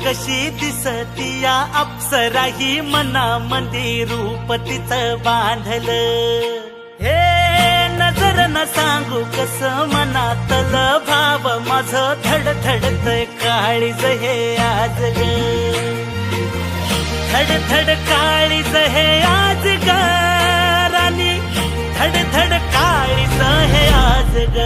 कशी दिसती या अप्सरा ही मनामध्ये रूप तिचं बांधलं. हे नजर न सांगू कस मनातल भाव माझं धडधडतय काळीज हे आज ग. धडधड काळीज हे आज ग राणी, धडधड काळीज हे आज ग.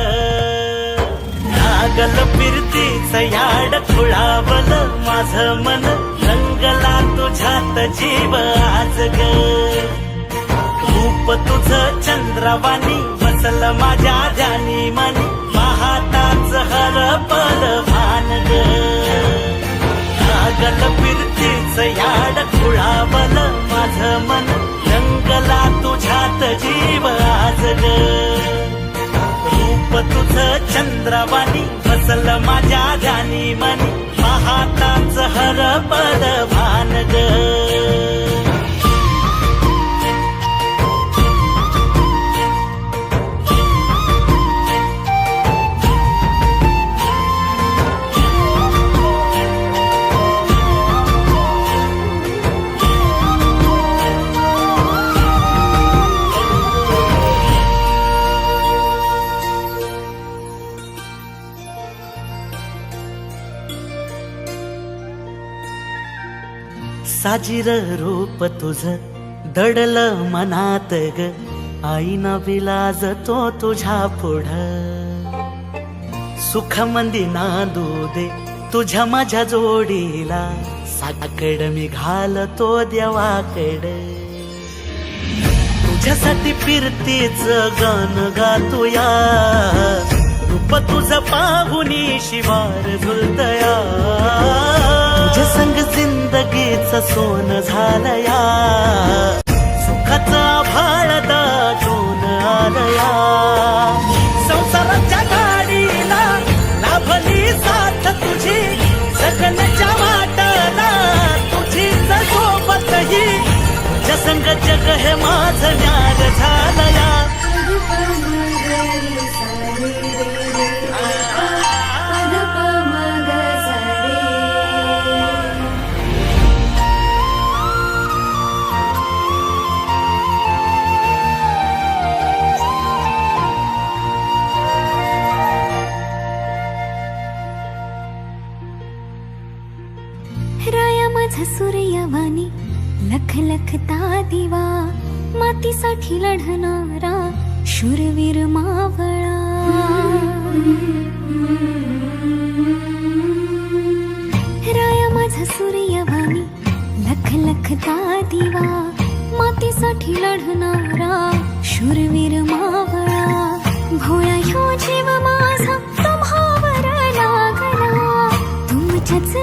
लागल फिरतीच याड खुळावल माझं मन, रंगला तुझ्यात जीव आज ग. रूप तुझं चंद्रवाणी बसल माझ्या ध्यानी मनी, पाहताच हरपल भान ग. लागल फिरतीच याड खुळावल माझं मन, रंगला तुझ्यात जीव आज ग. रूप तुझं चंद्रवाणी बसल माझ्या ध्यानी मनी, पाहताच हरपल भान ग. साजीर रूप तुझं दडलं मनात ग, आईना विलाज तो तुझ्या पुढं. सुख मंदी नांदू दे तुझ्या माझ्या जोडीला, साकड मी घालतो देवाकड. तुझ्यासाठी फिरतीच गाण गातोया, रूप तुझं पाहुनी शिवार झुलतया. तुझ्या संग जिंदगीच सोन झालया, सुखाचा भाळ दाटून आलया. संसाराच्या गाडीला लाभली साथ तुझी, जगण्याच्या वाटाला तुझीच सोबत ही. तुझ्या संग जग हे माझं न्यार झालया. राया माझा सूर्यवाणी लख लखता दिवा, मातीसाठी लढणारा शूरवीर मावळा. राया माझा सूर्यवाणी लख लखता दिवा, मातीसाठी लढणारा शूरवीर मावळा. भोळा ह्यो जीव माझा तुम्हावर लागला, तुमच्याच